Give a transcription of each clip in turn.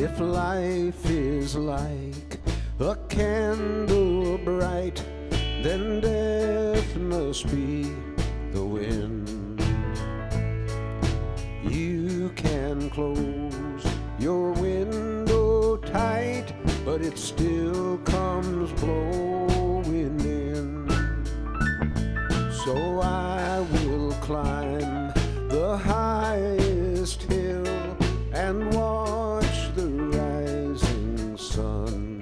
If life is like a candle bright, then death must be the wind. You can close your window tight, but it still comes blowing in. So I will climb the highest hill and watch the rising sun.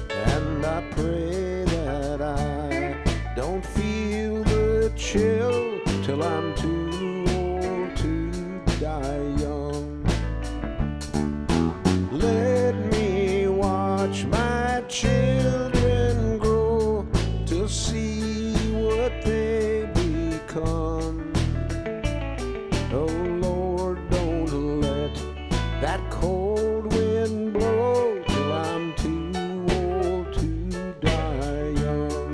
And I pray that I don't feel the chill till I'm too old to die young. Let me watch my children grow to see what they become. Oh Lord, don't let that cold wind blow till I'm too old to die young.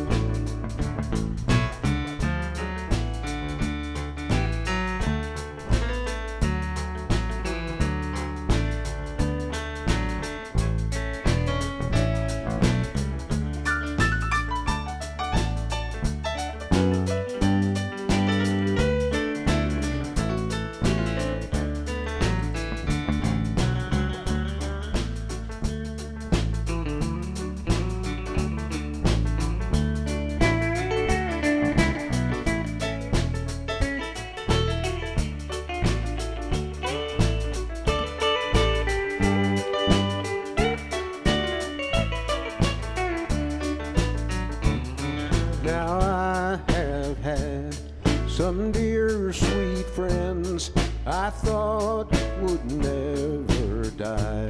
Now I have had some dear sweet friends I thought would never die.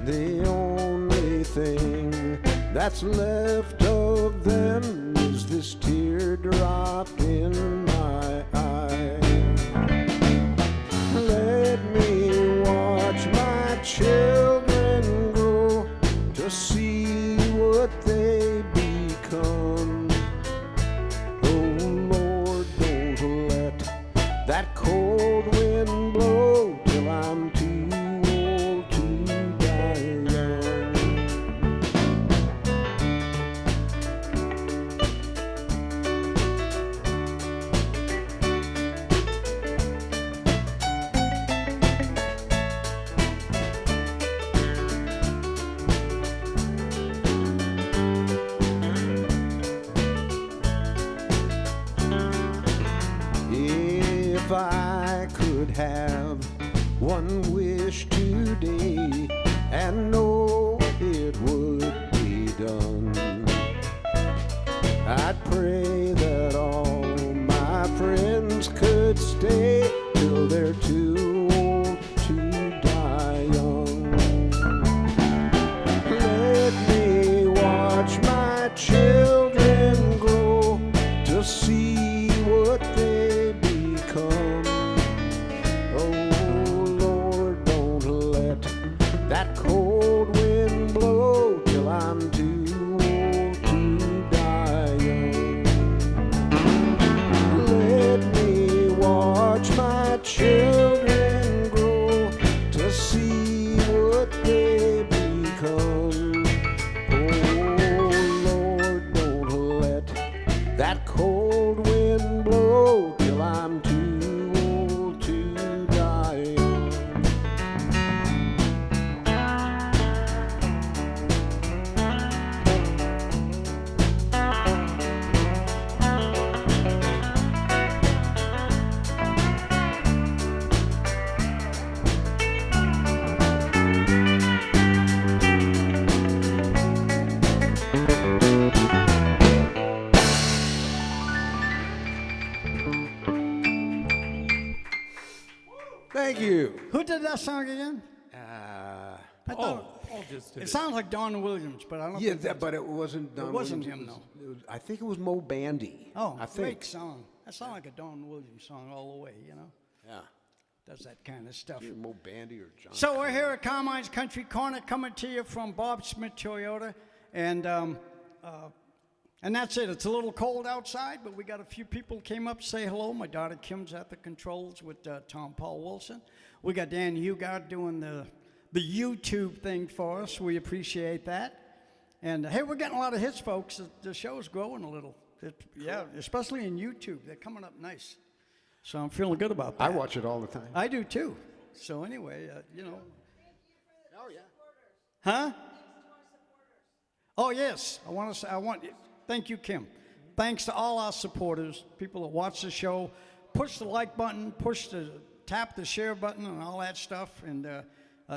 The only thing that's left of them is this teardrop in my eye. Let me watch my children grow to see what they become. Oh Lord, don't let that cold wind blow till I'm too old to die young. If I could have one wish today and know it would be done, I'd pray that all my friends could stay till they're too old to die young. Let me watch my children grow to see what they become. Oh Lord, don't let that cold wind blow till I'm too old to die young. Let me watch my children grow to see what they become. Oh Lord, don't let that cold wind blow till I'm too old to die young. Thank you. Who did that song again? I thought Paul just did it it. sounds like Don Williams, but I don't Yeah, think that's but it wasn't Don It wasn't Williams. him, It was- I think it was Mo Bandy. Oh, I think. great song. That sounds like a Don Williams song all the way, you know? Yeah. Does that kind of stuff. Either Mo Bandy or John. So we're here at Carmine's Country Corner coming to you from Bob Smith Toyota. And And that's it. It's a little cold outside, but we got a few people came up to say hello. My daughter Kim's at the controls with Tom Paul Wilson. We got Dan Hugard doing the YouTube thing for us. We appreciate that. And hey, we're getting a lot of hits, folks. The show's growing a little. Yeah, especially in YouTube. They're coming up nice. So I'm feeling good about that. I watch it all the time. I do too. So anyway, you know. Oh, yeah. Huh? Oh, yes. Thank you, Kim. Thanks to all our supporters, people that watch the show. Push the like button, tap the share button and all that stuff, and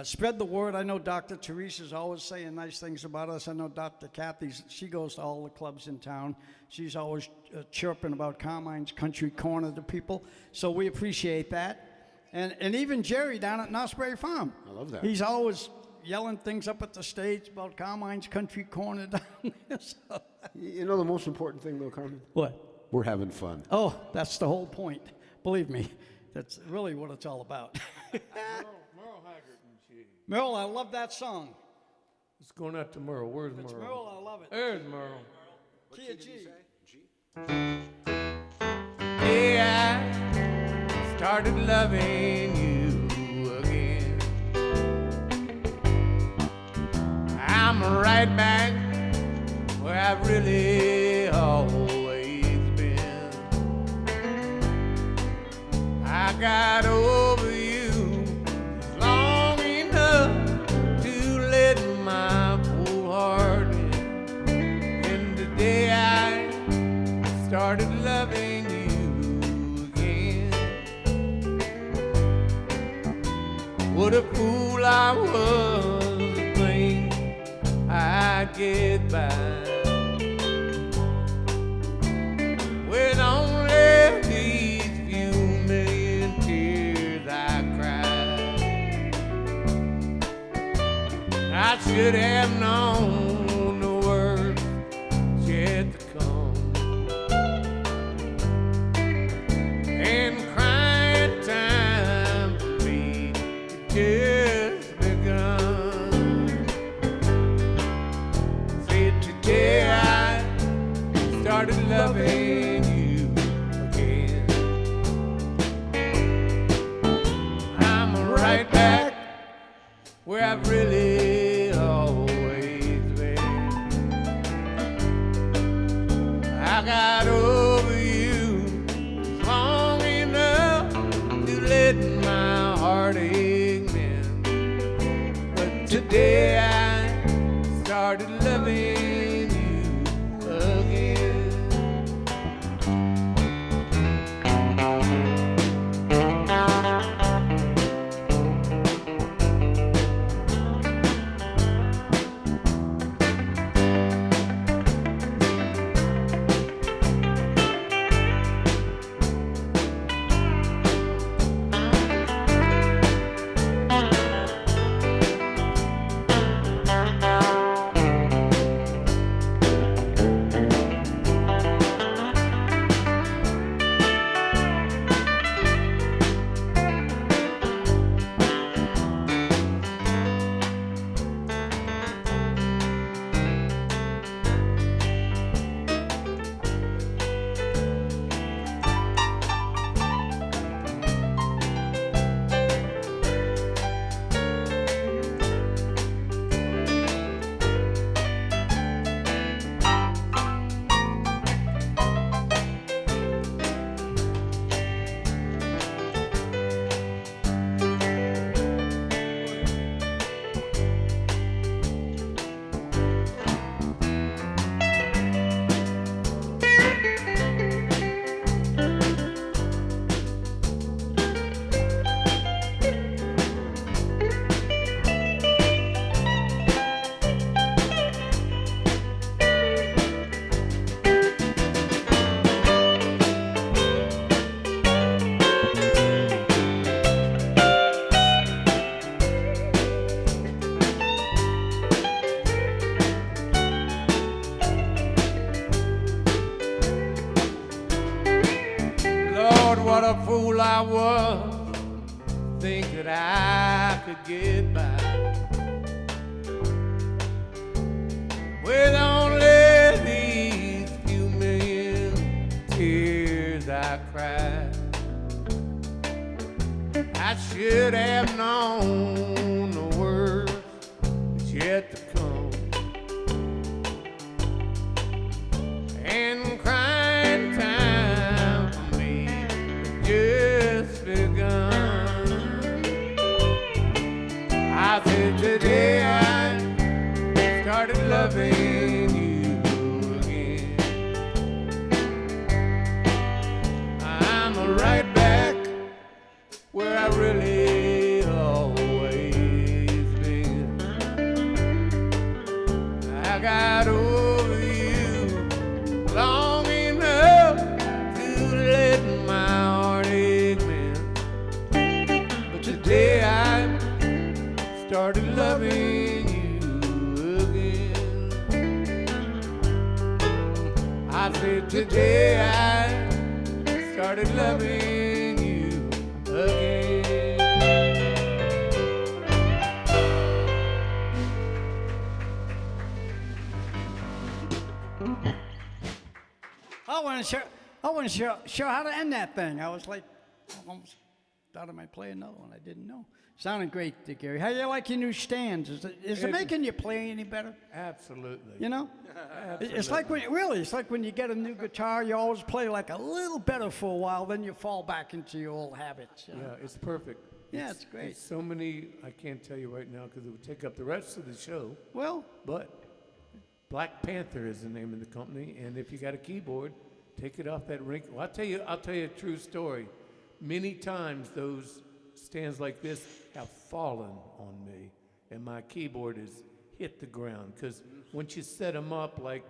spread the word. I know Dr. Teresa's always saying nice things about us. I know Dr. Kathy, she goes to all the clubs in town. She's always chirping about Carmine's Country Corner to people, so we appreciate that. And even Jerry down at Nosbury Farm. I love that. He's always yelling things up at the stage about Carmine's Country Corner down there. So. You know the most important thing, though, Carmen? What? We're having fun. Oh, that's the whole point. Believe me, that's really what it's all about. Merle Haggard and she. Merle, I love that song. It's going out to Merle. Where's It's Merle? Merle, I love it. There's Merle. Key of G. G? Yeah, I started loving you again. I'm right back where I've really always been. I got over you long enough to let my full heart in. And today I started loving you again. What a fool I was to think I'd get by with only these few million tears I cried. I should have known the worst yet to come, and crying time for me just begun. Said today I started loving you again. I'm right back where I've really always been. I got over you long enough to let my heartache mend. But today I started loving you again. Lord, what a fool I was, think that I could get by with only these I should have known the worst is yet to come. And crying time for me had just begun. I said today I started loving you again. I'm right back where I really always been. I got over you long enough to let my heartache mend. But today I started loving you again. I said today I started loving you again. I wasn't sure how to end that thing. I was like, almost thought I might play another one. I didn't know. Sounded great, Gary. How you like your new stands? Is it making you play any better? Absolutely. You know? Absolutely. It's like it's like when you get a new guitar, you always play like a little better for a while, then you fall back into your old habits. You know? Yeah, it's perfect. Yeah, it's great. It's so many, I can't tell you right now because it would take up the rest of the show. Well, But Black Panther is the name of the company, and if you got a keyboard, take it off that rink. Well, I'll tell you a true story. Many times those stands like this have fallen on me, and my keyboard has hit the ground because once you set them up like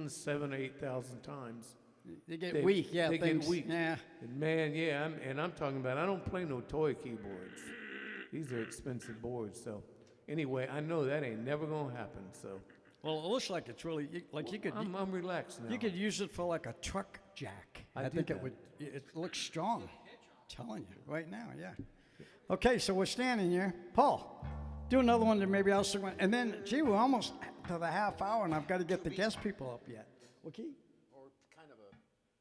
7,000 or 8,000 times, they get weak. Yeah, they things, get weak. Yeah. And man, yeah, I'm talking about. I don't play no toy keyboards. These are expensive boards. So anyway, I know that ain't never gonna happen. So Well, it looks like it's really like you could. I'm relaxed now. You could use it for like a truck jack. I I did think that. it would. It looks strong. I'm telling you right now. Yeah. Okay, so we're standing here. Paul, do another one that maybe I'll sing one. And then, gee, we're almost to the half hour, and I've got to get the guest people up yet. What key? Or kind of a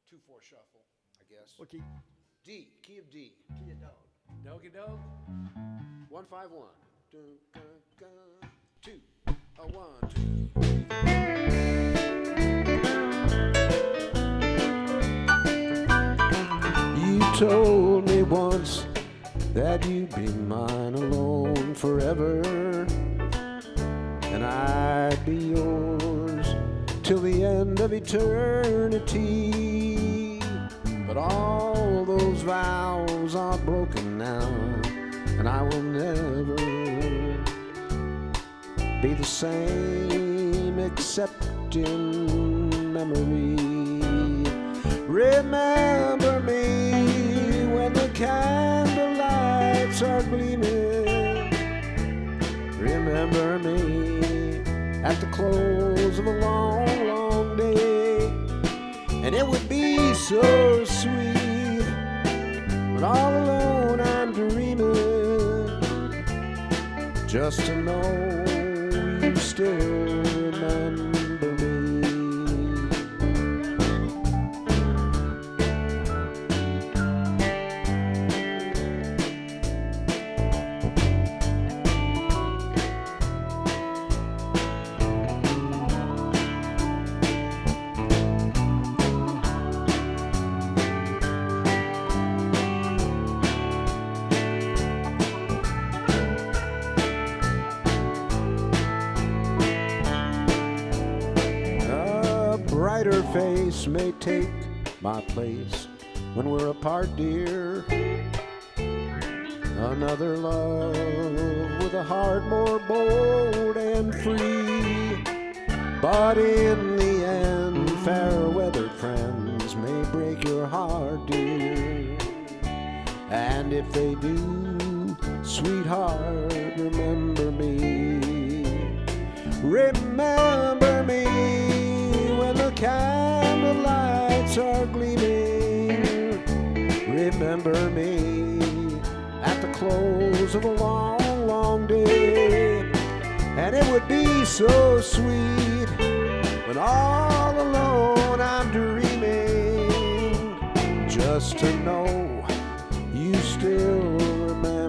2/4 shuffle, I guess. What key? D, key of D. Key of dog. Doggy dog. 1-5-1. Dun, dun, dun. 2. A 1, 2. You told me once that you'd be mine alone forever, and I'd be yours till the end of eternity. But all those vows are broken now, and I will never be the same except in memory. Remember me when the candle lights are gleaming. Remember me at the close of a long, long day. And it would be so sweet, but all alone I'm dreaming, just to know you still remember me. Brighter face may take my place when we're apart, dear. Another love with a heart more bold and free. But in the end, fair weather friends may break your heart, dear. And if they do, sweetheart, remember me. Remember me when the candle lights are gleaming. Remember me at the close of a long, long day. And it would be so sweet when all alone I'm dreaming, just to know you still remember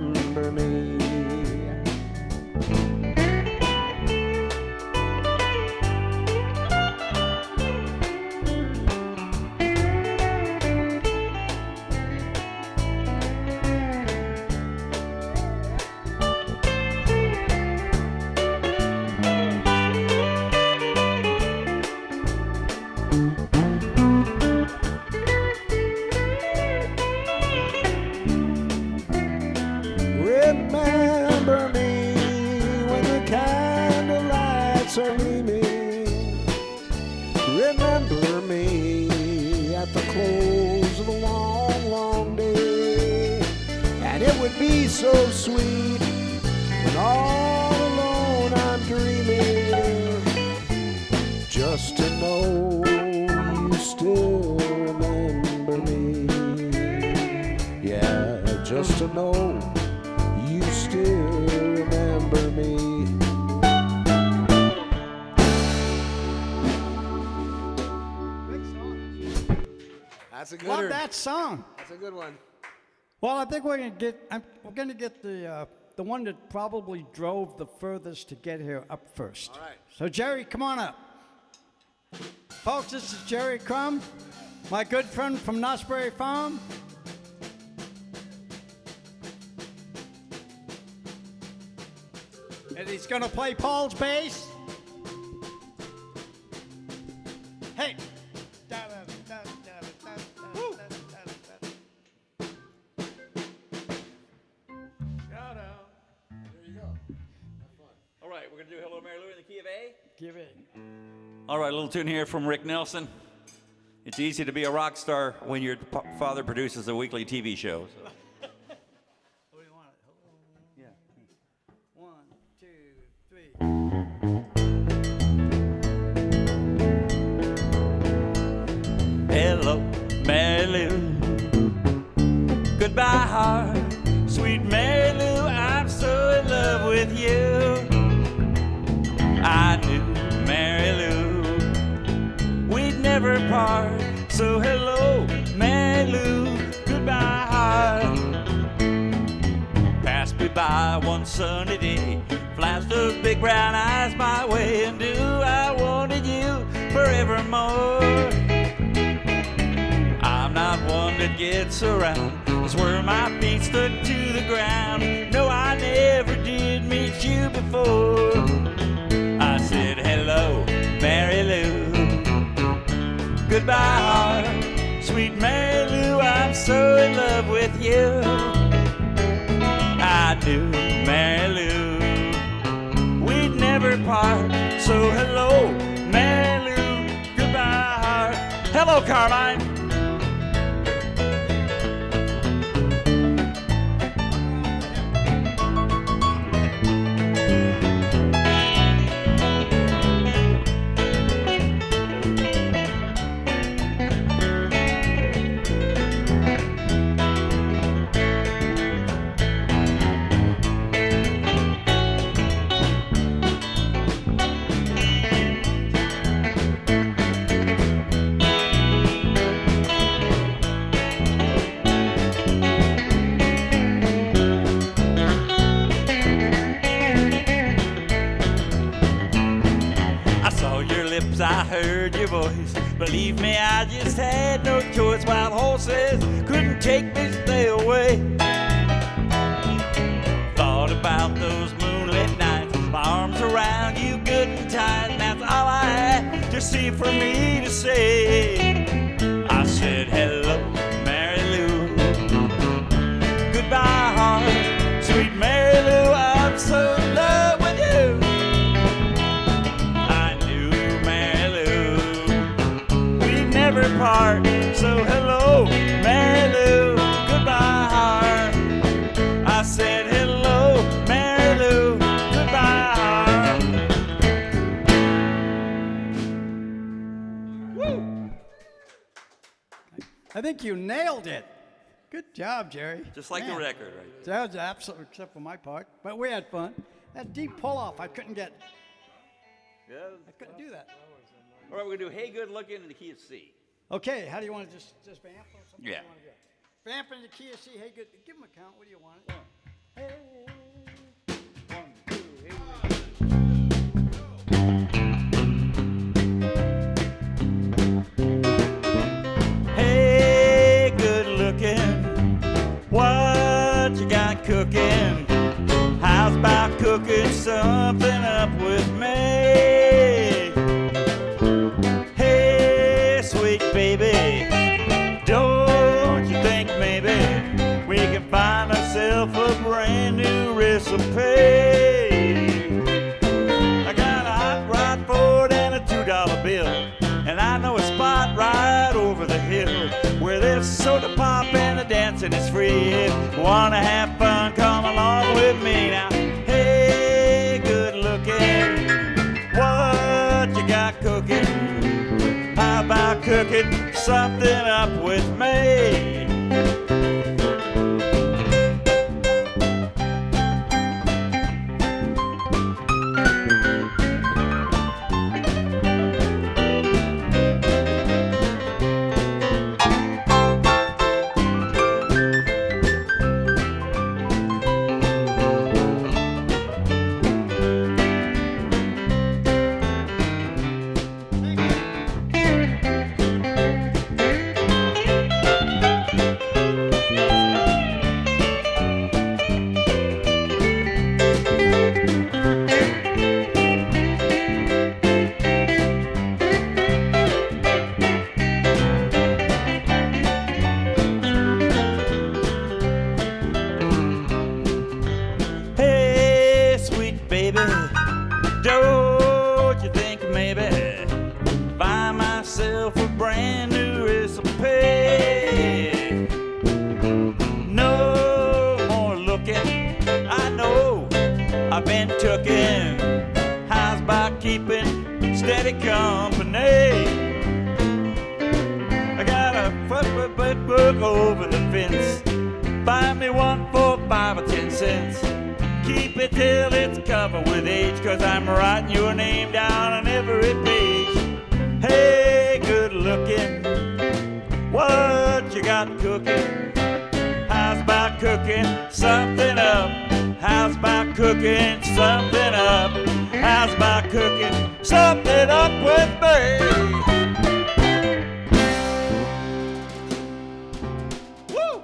remember me at the close of a long, long day. And it would be so sweet when all alone I'm dreaming, just to know you still remember me. Yeah, just to know you still remember me. That's a good one. Love that song. That's a good one. Well, I think we're gonna get the one that probably drove the furthest to get here up first. All right. So Jerry, come on up. Folks, this is Jerry Crum, my good friend from Knott's Farm. And he's gonna play Paul's bass. Hey. Woo. Shout out. All right, we're going to do Hello Mary Lou in the key of A. Give it. All right, a little tune here from Rick Nelson. It's easy to be a rock star when your father produces a weekly TV show. So. What do you want? Yeah. 1, 2, 3. Hello, Mary Lou. Goodbye, heart. Sweet Mary Lou, I'm so in love with you. I knew, Mary Lou, we'd never part. So hello, Mary Lou. Goodbye, heart. Pass me by one sunny day, flash those big brown eyes my way, and do I wanted you forevermore. I'm not one that gets around, it's where my feet stuck to the ground. No, I never did meet you before. I said hello, Mary Lou. Goodbye, heart. Sweet Mary Lou, I'm so in love with you. I do, Mary Lou, we'd never part. So hello, Mary Lou. Goodbye, heart. Hello, Carmine. I heard your voice. Believe me, I just had no choice. Wild horses couldn't take me, stay away. Thought about those moonlit nights, my arms around you good and tight, and that's all I had to see for me to say. I said hello, Mary Lou. Goodbye, heart. Sweet Mary Lou, I'm so in love with you. Never part. So hello, Mary Lou. Goodbye, heart. I said hello, Mary Lou. Goodbye, heart. Woo! I think you nailed it. Good job, Jerry. Just like Man, the record, right? That was absolute, except for my part. But we had fun. That deep pull-off, I couldn't get. Yeah. I couldn't do that. All right, we're going to do Hey Good Looking in the key of C. Okay, how do you want to just vamp or something? Yeah. What do you want to do? Vamp in the key of C. Hey, good. Give him a count. What do you want? Hey. 1, 2, hey, good looking. What you got cooking? How's about cooking something up with me? Baby, don't you think maybe we can find ourselves a brand new recipe? I got a hot rod Ford and a $2 bill, and I Dancing is free. If you wanna have fun, come along with me now. Hey, good looking, what you got cooking? How about cooking something up with me? Hey, sweet baby, don't you think maybe find myself a brand new recipe? No more looking, I know I've been tooken. How's about keeping steady company? I got a foot book over the fence. Buy me one for 5 or 10 cents. Keep it till it's covered with age, 'cause I'm writing your name down on every page. Hey, good looking, what you got cooking? How's about cooking something up? How's about cooking something up? How's about cooking something up with me? Woo!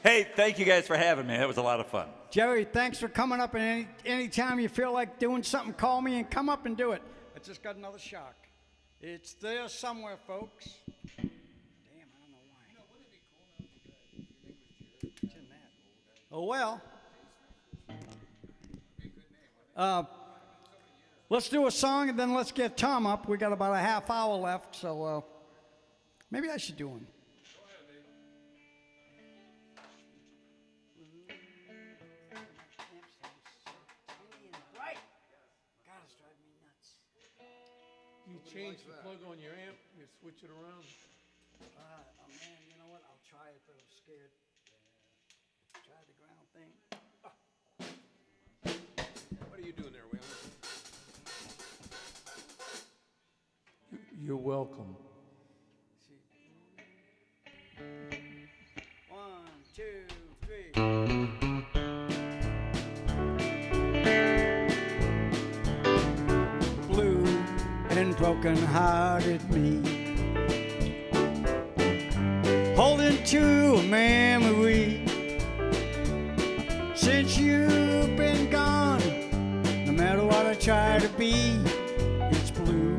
Hey, thank you guys for having me. That was a lot of fun. Jerry, thanks for coming up. And any time you feel like doing something, call me and come up and do it. I just got another shock. It's there somewhere, folks. Damn, I don't know why. It's in that. Oh, well. Let's do a song and then let's get Tom up. We got about a half hour left, so maybe I should do one. You change the plug on your amp, you switch it around. Oh man, you know what? I'll try it, but I'm scared. Try the ground thing. What are you doing there, Whalen? You're welcome. One, two, three. Blue and broken-hearted me, holding to a memory. Since you've been gone, no matter what I try to be, it's blue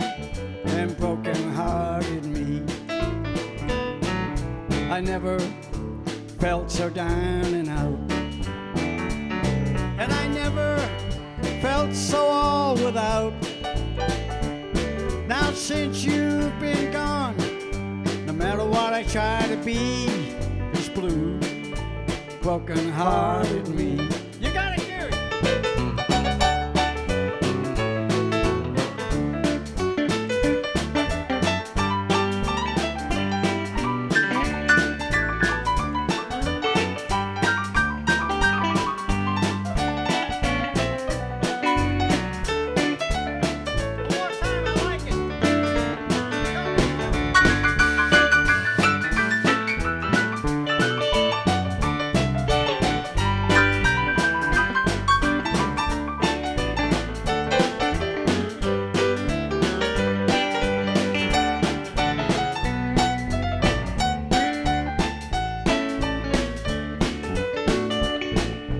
and broken-hearted me. I never felt so down and out, and I never felt so all without. Now since you've been gone, no matter what I try to be, it's blue, broken-hearted me. You gotta hear it. One more time, I like it.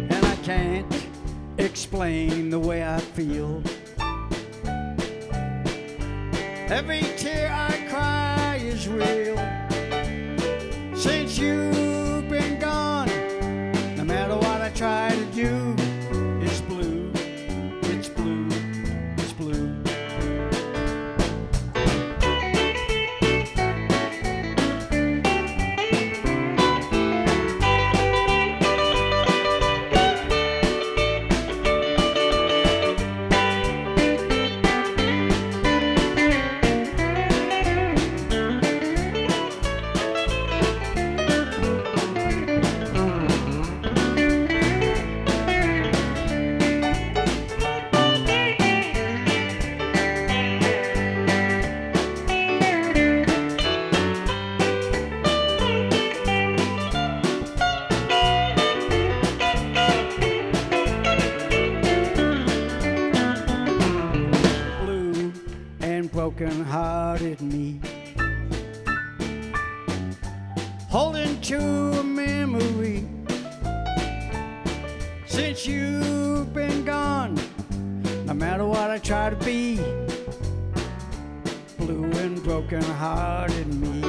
And I can't explain the way I feel. Every tear I cry is real. Since you've been gone, no matter what I try to do, it's blue, it's blue, it's blue. broken-hearted me. Holding to a memory since you've been gone. No matter what I try to be, blue and broken-hearted me.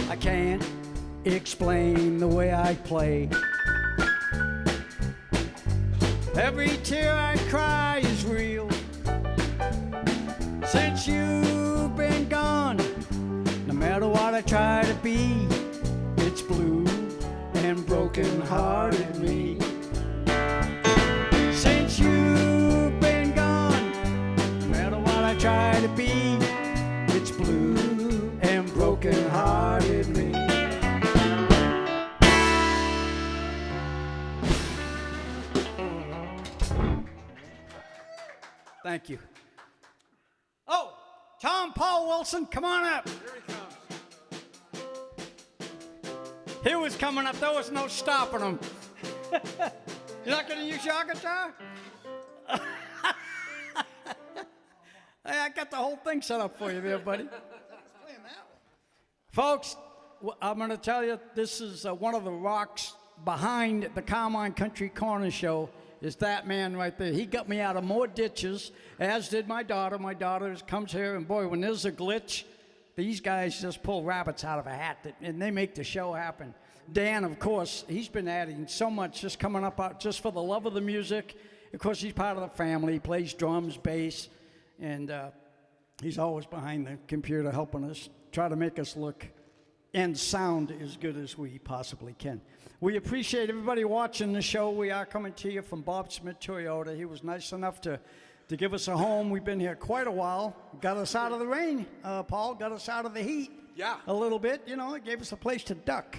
I can't explain the way I play. Every tear I cry is real. Since you've been gone, no matter what I try to be, it's blue and broken-hearted me. Since you've been gone, no matter what I try to be, it's blue and broken-hearted me. Thank you. Oh, Tom Paul Wilson, come on up. Here he comes. He was coming up. There was no stopping him. You're not going to use your guitar? Hey, I got the whole thing set up for you there, buddy. Folks, I'm going to tell you, this is one of the rocks behind the Carmine Country Corner Show. Is that man right there. He got me out of more ditches, as did my daughter. My daughter comes here, and boy, when there's a glitch, these guys just pull rabbits out of a hat, and they make the show happen. Dan, of course, he's been adding so much, just coming up out just for the love of the music. Of course, he's part of the family. He plays drums, bass, and he's always behind the computer helping us, try to make us look and sound as good as we possibly can. We appreciate everybody watching the show. We are coming to you from Bob Smith Toyota. He was nice enough to give us a home. We've been here quite a while. Got us out of the rain, Paul. Got us out of the heat. Yeah. A little bit. You know, it gave us a place to duck.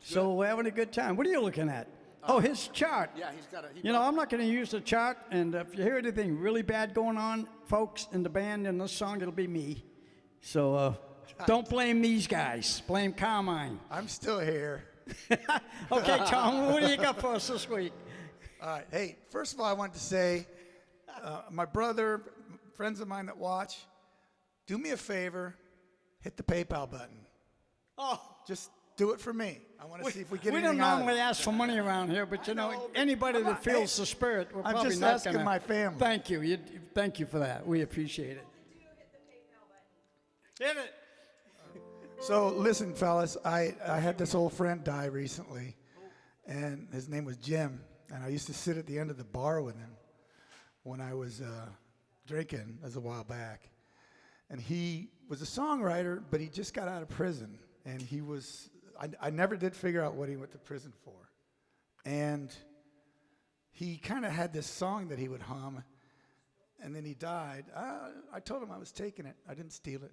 So we're having a good time. What are you looking at? Oh, his chart. Yeah, he's got a... You know, I'm not going to use the chart. And if you hear anything really bad going on, folks, in the band in this song, it'll be me. So don't blame these guys. Blame Carmine. I'm still here. Okay, Tom, what do you got for us this week? All right. Hey, first of all, I wanted to say, my brother, friends of mine that watch, do me a favor, hit the PayPal button. Oh, Just do it for me. I want to see if we get we anything don't out of normally it. ask for money around here, but you know, anybody Come that on, feels hey, the spirit, we're I'm probably just not asking gonna. my family. Thank you. Thank you for that. We appreciate it. Hit it. So listen, fellas, I had this old friend die recently, and his name was Jim, and I used to sit at the end of the bar with him when I was drinking as a while back. And he was a songwriter, but he just got out of prison, and he was, I never did figure out what he went to prison for. And he kind of had this song that he would hum, and then he died. I told him I was taking it. I didn't steal it.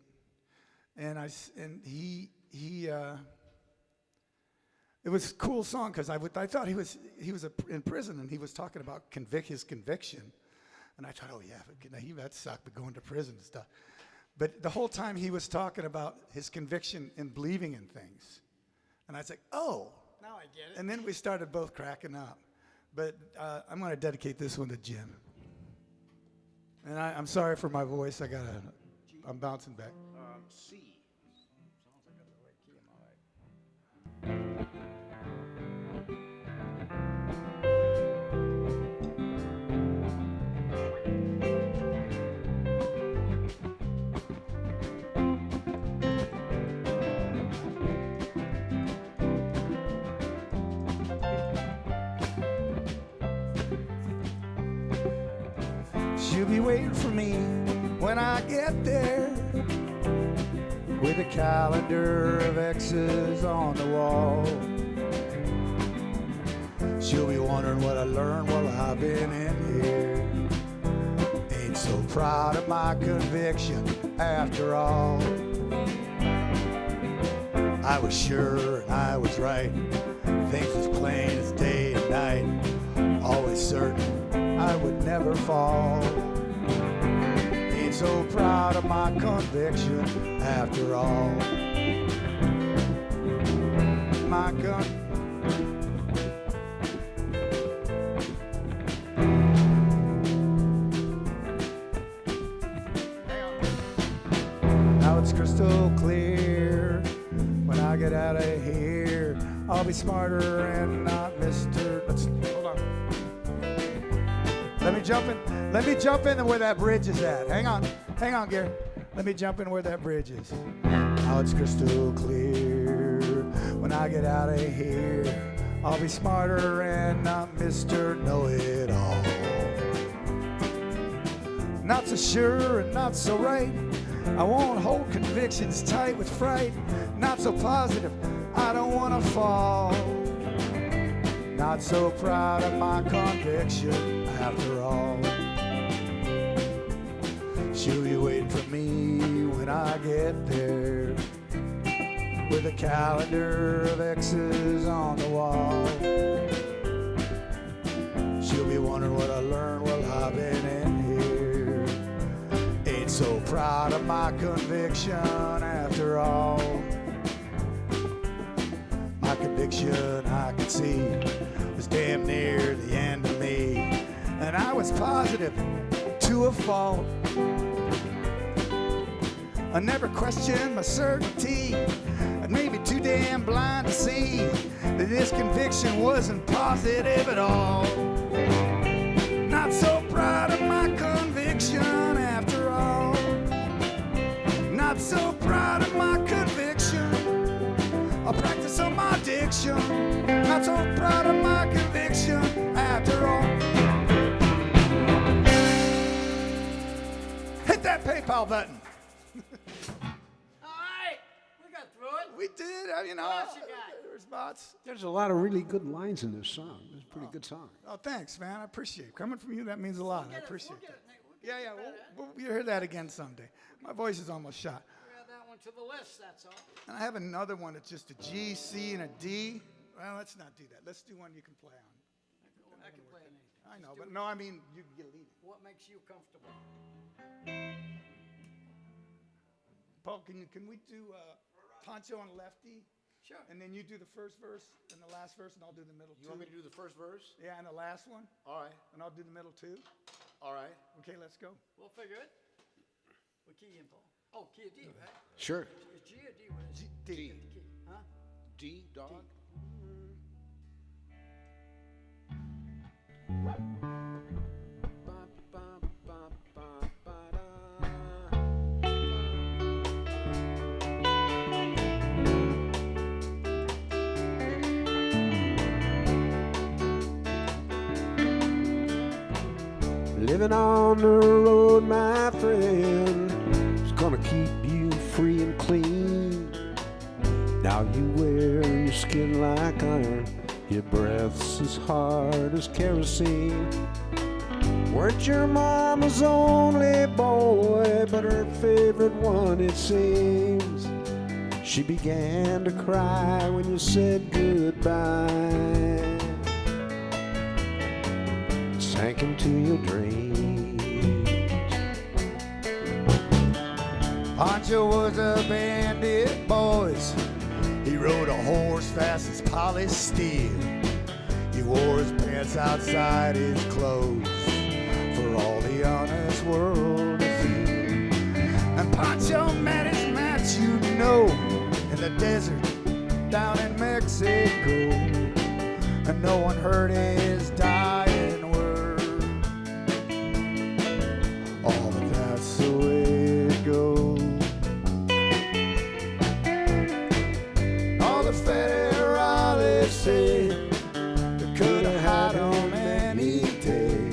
And he it was a cool song because I thought he was in prison and he was talking about his conviction, and I thought, oh yeah, that sucked, but going to prison and stuff. But the whole time he was talking about his conviction in believing in things, and I was like, oh, Now I get it. and then we started both cracking up. But I'm going to dedicate this one to Jim. And I'm sorry for my voice. I'm bouncing back. C. Sounds like I got the right key. Am I right? She'll be waiting for me when I get there, with a calendar of X's on the wall. She'll be wondering what I learned while I've been in here. Ain't so proud of my conviction after all. I was sure and I was right. Things as plain as was certain I would never fall. Ain't so proud of my conviction after all. My gun. Now it's crystal clear. When I get out of here, I'll be smarter and not Mr. Hold on. Let me jump in where that bridge is at. Hang on, Gary. Let me jump in where that bridge is. Now it's crystal clear. When I get out of here, I'll be smarter and not Mr. Know-It-All. Not so sure and not so right. I won't hold convictions tight with fright. Not so positive, I don't want to fall. Not so proud of my conviction after all. She'll be waiting for me when I get there, with a calendar of X's on the wall. She'll be wondering what I learned while I've been in here. Ain't so proud of my conviction after all. My conviction, I could see, was damn near the end of me. And I was positive to a fault. I never questioned my certainty. I may be too damn blind to see that this conviction wasn't positive at all. Not so proud of my conviction after all. Not so proud of my conviction. I'll practice on my diction. Not so proud of my conviction after all. Hit that PayPal button. We did, you know. Response. There's a lot of really good lines in this song. It's a pretty good song. Oh, thanks, man. I appreciate it. Coming from you, that means a lot. I appreciate it. Yeah. We'll hear that again someday. My voice is almost shot. We'll add that one to the list, that's all. And I have another one that's just a G, C, and a D. Well, let's not do that. Let's do one you can play on. I can play anything. I know, but no, I mean, you lead it. What makes you comfortable? Paul, can we do Poncho and Lefty? Sure. And then you do the first verse and the last verse, and I'll do the middle You two. want me to do the first verse? Yeah, and the last one, All right. and I'll do the middle two. All right. Okay, let's go. We'll figure it. What key in, Paul? Oh, key of D, right? Sure. Is G or D? What is it? D. Key, huh? D, dog. Living on the road, my friend, is gonna keep you free and clean. Now you wear your skin like iron, your breath's as hard as kerosene. Weren't your mama's only boy, but her favorite one, it seems. She began to cry when you said goodbye. Sank into your dreams. Poncho was a bandit, boys. He rode a horse fast as polished steel. He wore his pants outside his clothes for all the honest world to see. And Poncho met his match, you know, in the desert down in Mexico. And no one heard his dying word. Oh, but that's the way it goes. All the federales say they could have had him any day.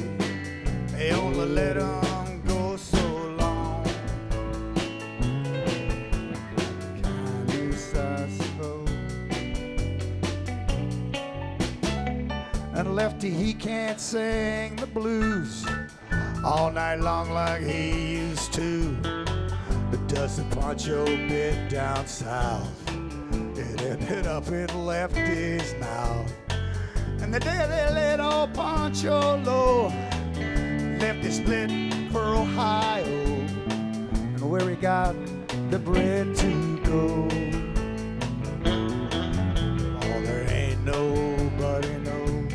They only let him go so long. Kindness, I suppose. And Lefty, he can't sing the blues all night long like he used to. The dust that Poncho bit down south, it ended up in Lefty's mouth. And the day they let old Pancho low, left his split for Ohio, and where he got the bread to go. Oh, there ain't nobody knows.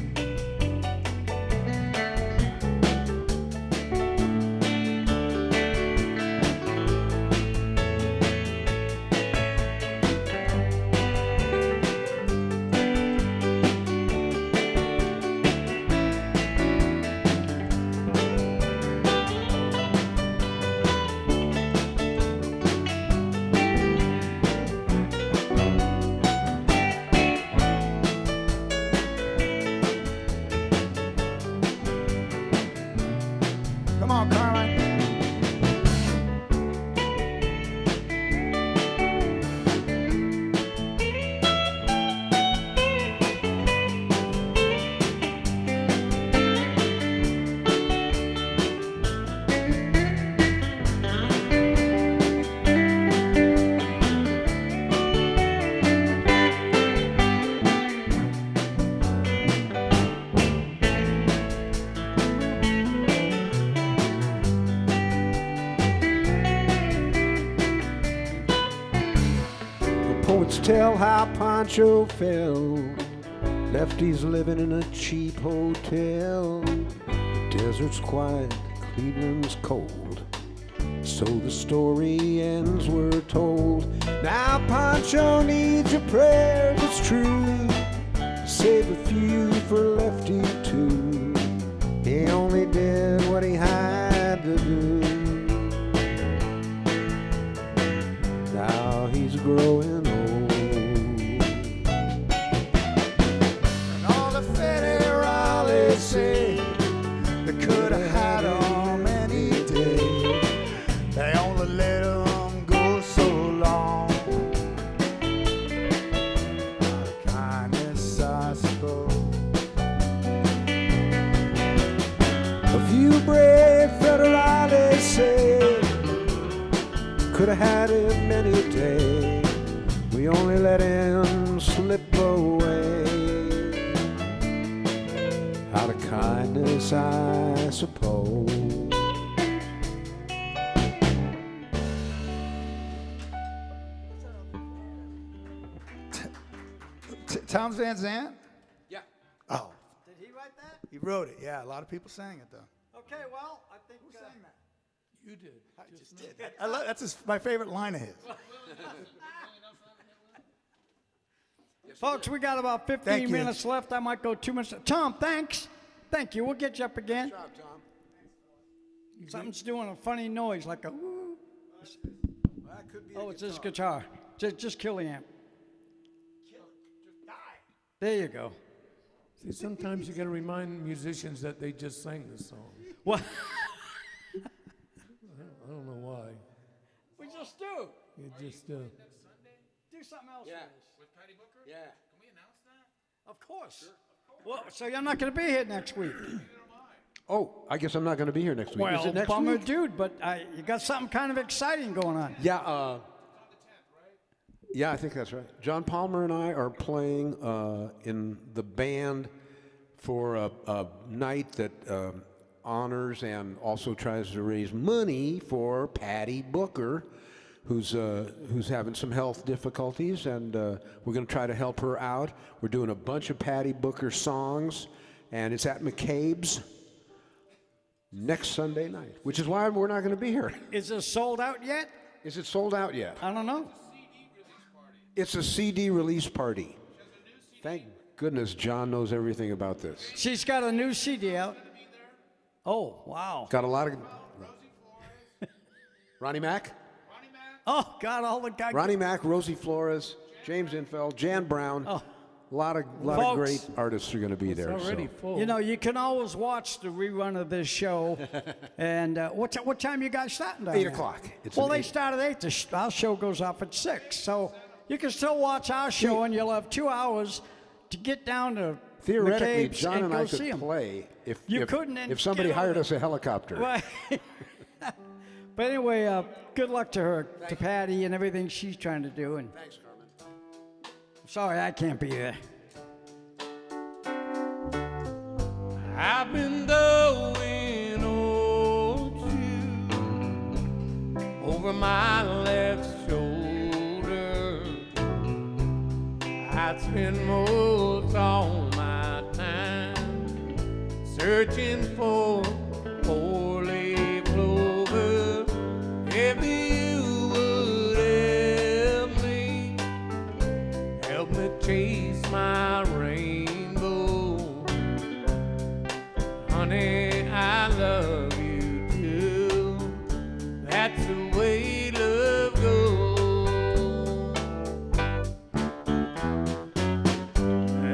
Come on, Carmen. The poets tell how Pancho fell. Lefty's living in a cheap hotel. The desert's quiet, Cleveland's cold. So the story ends, we're told. Now Pancho needs your prayers, it's true. Save a few for Lefty too. He only did what he had to do. Now he's growing old. And all the federales say they could have had him any day. They only let him go so long. Out of kindness, I suppose. A few brave federales say could have had him any day. We only let him slip away. Out of kindness, I suppose. Tom Van Zandt? Yeah. Oh, Did he write that? he wrote it. Yeah, a lot of people sang it though. Okay, well, I think. Who sang that? You did. I just did. That's my favorite line of his. Folks, we got about 15 Thank you. minutes left. I might go 2 minutes. Tom, thanks. Thank you. We'll get you up again. Good job, Tom. Something's doing a funny noise, like a woo. That could be Oh, it's his guitar. Just kill the amp. There you go. See, sometimes you got to remind musicians that they just sang the song. What? I don't know why. We just do. You just Do something else Yeah. with us. Yeah. Of course. Well, so you're not going to be here next week. Oh, I guess I'm not going to be here next week. Is Well, it next bummer week? dude, but you got something kind of exciting going on. Yeah, yeah, I think that's right. John Palmer and I are playing in the band for a night that honors and also tries to raise money for Patty Booker, who's having some health difficulties, and we're going to try to help her out. We're doing a bunch of Patty Booker songs, and it's at McCabe's next Sunday night, which is why we're not going to be here. Is it sold out yet? Is it sold out yet? I don't know. It's a CD release party. Thank goodness John knows everything about this. She's got a new CD out. Oh, wow. Got a lot of... Ronnie Mack? Oh, God, all the guys. Ronnie Mack, Rosie Flores, James Infeld, Jan Brown. Oh. A lot of Folks, great artists are going to be there. It's already so. full. You know, you can always watch the rerun of this show. And what time you guys starting down 8 there? o'clock. It's Well, an they 8. start at 8. Our show goes off at 6. So you can still watch our show, and you'll have 2 hours to get down to Theoretically, McCabe's John and go I see could 'em. play if, You if, couldn't and if somebody get on hired it. us a helicopter. Right. But anyway, good luck to her, to Patty, and everything she's trying to do. And Thanks, Carmen. sorry I can't be there. searching for four-leaf clover. If you would help me chase my rainbow. Honey, I love you too. That's the way love goes.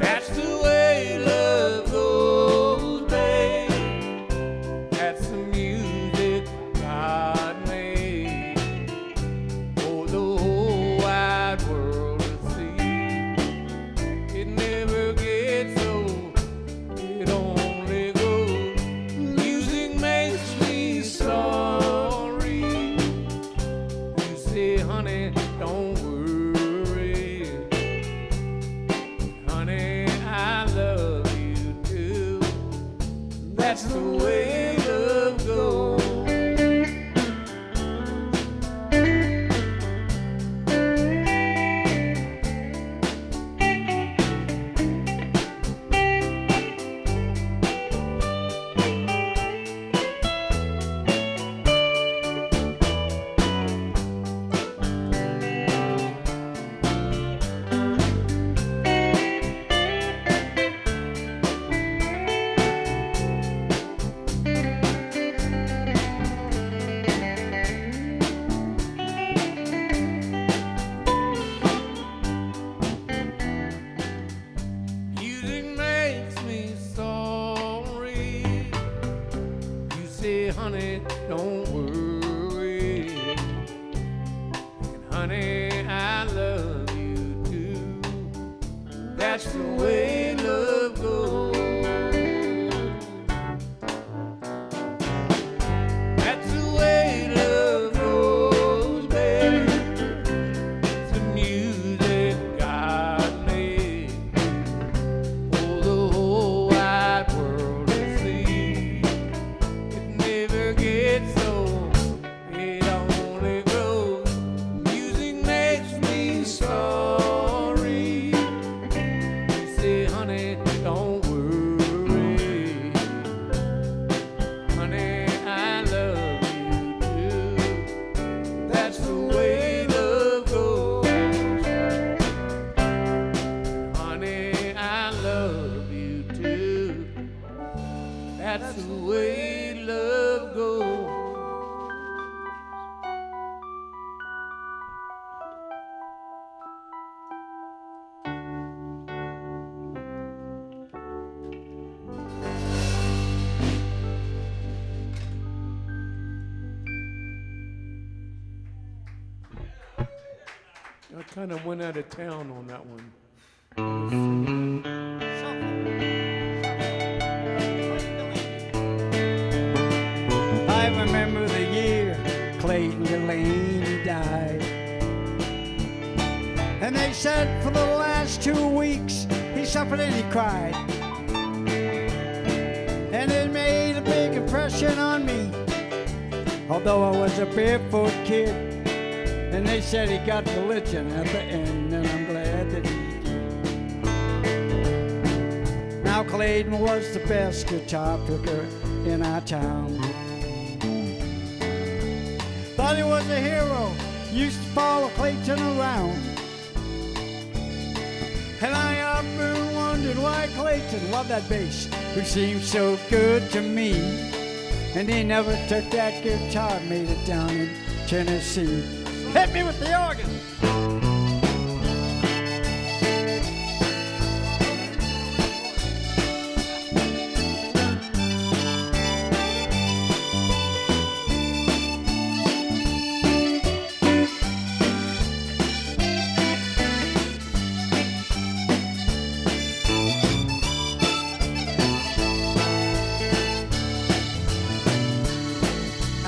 That's the way love goes, babe. That's the music God made for the whole wide world to see. It never gets old, it only goes. Music makes me sorry. You say, honey, don't worry. Honey, I love you too. That's the way love goes. Music makes me sorry. You say, honey, don't worry. And honey, I love you too. That's the way love goes. That's the way love goes, babe. It's the music God made for the whole wide world to see. It never gets old, it only grows. Music makes me sorry. You say, honey, don't worry. Honey, I love you too. That's the way love goes. Honey, I love you too. That's the way love goes. I kind of went out of town on that one. I remember the year Clayton Delaney died. And they said for the last 2 weeks he suffered and he cried. And it made a big impression on me, although I was a barefoot kid. And they said he got religion at the end, and I'm glad that he did. Now Clayton was the best guitar picker in our town. Thought he was a hero, used to follow Clayton around. And I often wondered why Clayton loved that bass, who seemed so good to me. And he never took that guitar, made it down in Tennessee. Hit me with the organ.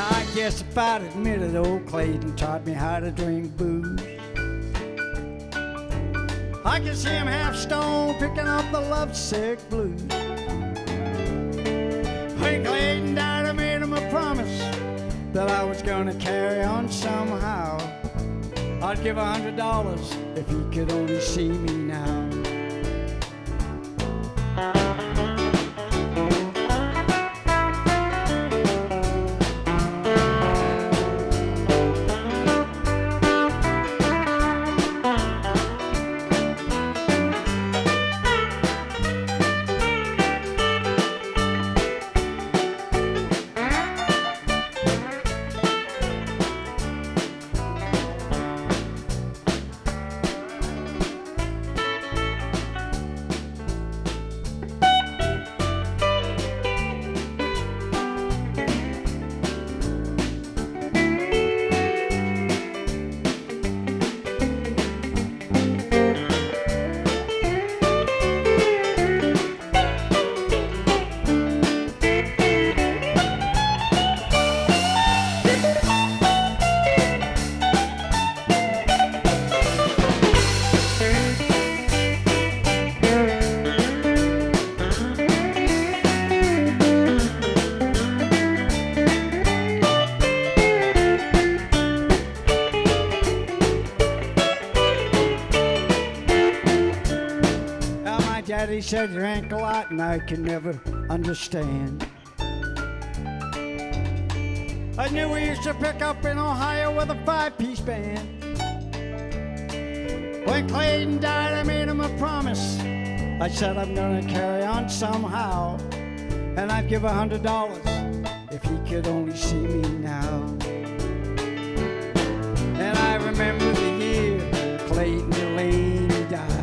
I guess if I'd admit it, old Clayton taught me how to drink booze. I can see him half stone picking up the lovesick blues. When Clayton died, I made him a promise that I was gonna carry on somehow. I'd give $100 if he could only see me now. he said drank a lot and I could never understand. I knew we used to pick up in Ohio with a 5-piece band. When Clayton died, I made him a promise. I said I'm gonna carry on somehow, and I'd give $100 if he could only see me now. And I remember the year Clayton Delaney died.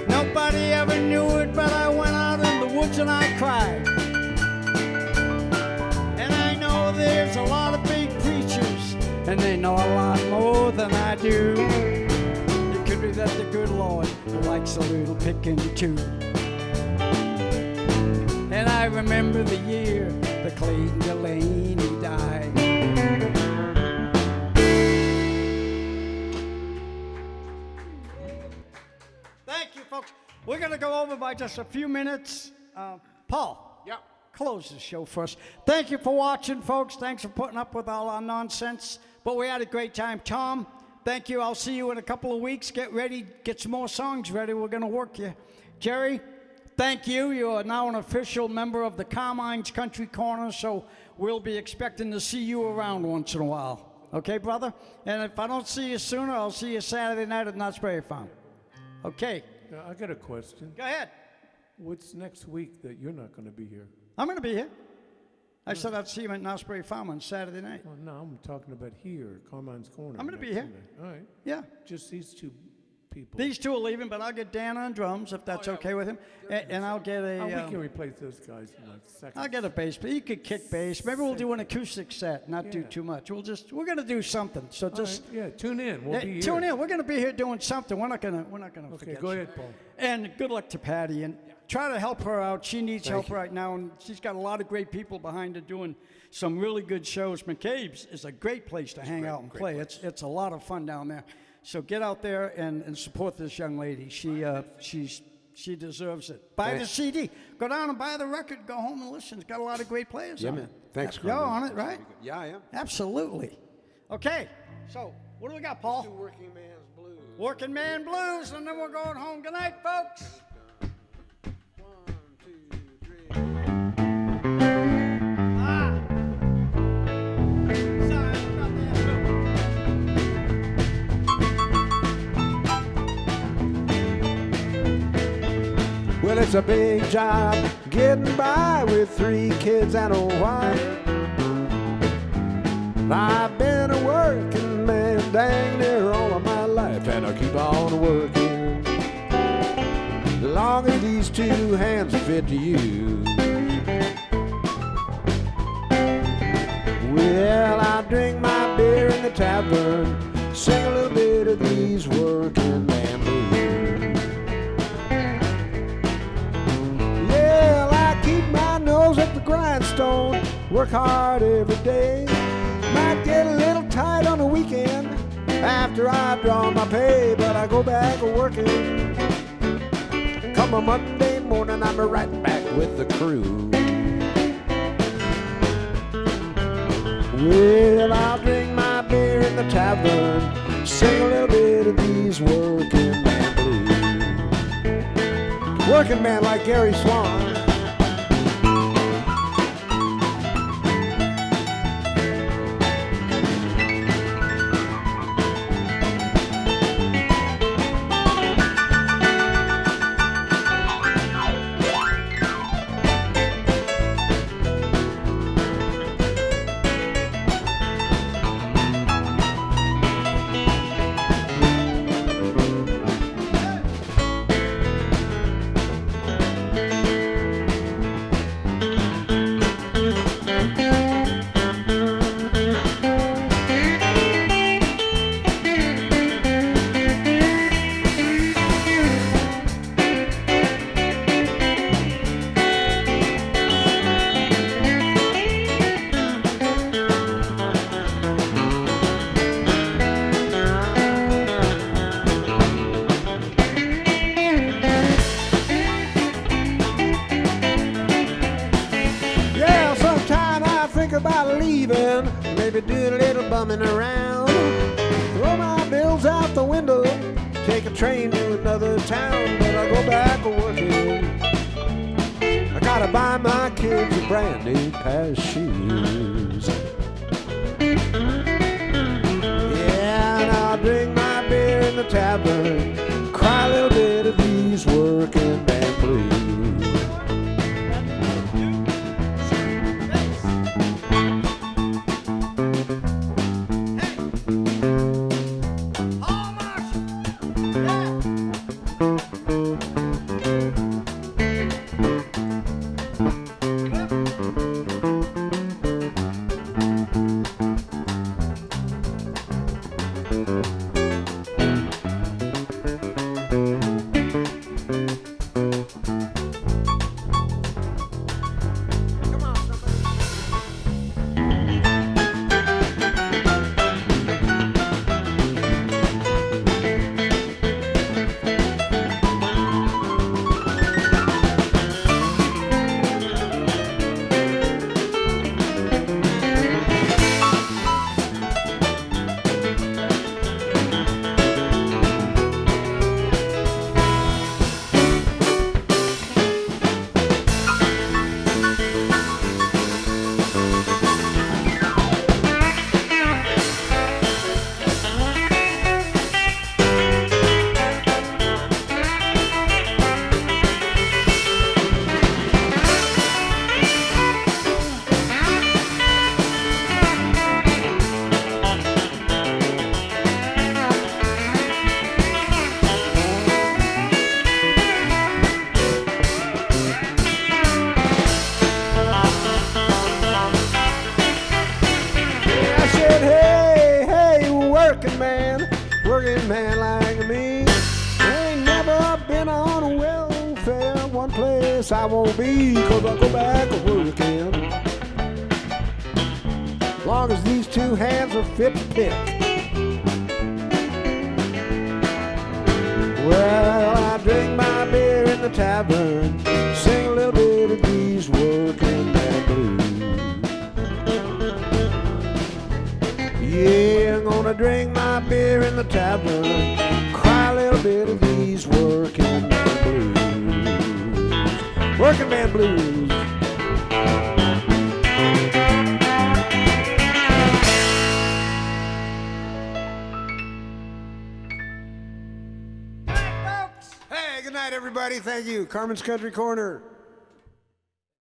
Nobody ever knew it, but I went out in the woods and I cried. And I know there's a lot of big preachers, and they know a lot more than I do. It could be that the good Lord likes a little picking too. And I remember the year that Clayton Delaney died. Thank you, folks. We're going to go over by just a few minutes. Paul. Yeah. Close the show for us. Thank you for watching, folks. Thanks for putting up with all our nonsense. But we had a great time. Tom, thank you. I'll see you in a couple of weeks. Get ready. Get some more songs ready. We're going to work you. Jerry, thank you. You are now an official member of the Carmine's Country Corner, so we'll be expecting to see you around once in a while. Okay, brother? And if I don't see you sooner, I'll see you Saturday night at Knott's Berry Farm. Okay. I got a question. Go ahead. What's next week that you're not going to be here? I'm going to be here. I said I'd see you at Knott's Berry Farm on Saturday night. Oh, no, I'm talking about here, Carmine's Corner. I'm gonna be next here. Sunday. All right. Yeah. Just these two people. These two are leaving, but I'll get Dan on drums if that's okay with him. And I'll get Oh, we a... can replace those guys in like seconds. I'll get a bass, but you could kick bass. Maybe we'll do an acoustic set, not do Yeah. too much. We're gonna do something. So All just right, yeah, tune in. We'll be here. tune in. We're gonna be here doing something. We're not gonna Okay, forget. go you. ahead, Paul. And good luck to Patty, and try to help her out. She needs help right now, and she's got a lot of great people behind her doing some really good shows. McCabe's is a great place to hang out and play. It's a lot of fun down there. So get out there and support this young lady. She deserves it. Buy the CD. Go down and buy the record. Go home and listen. It's got a lot of great players Yeah, on man. it. Thanks, You're Carmen. on it, right? Yeah, I am. Absolutely. Okay. So what do we got, Paul? Working Man's Blues. Working Man Blues, and then we're going home. Good night, folks. 1, 2, 3. Ah. Sorry about that. Well, it's a big job getting by with 3 kids and a wife. I've been a working man dang near all of my life, and I'll keep on working as long as these 2 hands fit to use. Well, I drink my beer in the tavern, sing a little bit of these working man blues. Well, I keep my nose at the grindstone, work hard every day. Might get a little tight on the weekend after I draw my pay, but I go back working. Come a Monday morning, I'm right back with the crew. Well, I'll drink my beer in the tavern, sing a little bit of these working man blues. Working man like Gary Swan. About leaving, maybe do a little bumming around, throw my bills out the window, take a train to another town, but I go back working. I gotta buy my kids a brand new pair of shoes. Yeah, and I'll drink my beer in the tavern, cry a little bit of these working man blues. Working man like me ain't never been on welfare. One place I won't be, 'cause I go back working. Long as these two hands are fit to pick. Well, I drink my beer in the tavern, sing a little bit of these working man blues. Yeah, I'm gonna drink my beer in the tavern, cry a little bit of these working man blues. Working man blues. Hey, good night, everybody. Thank you. Carmen's Country Corner.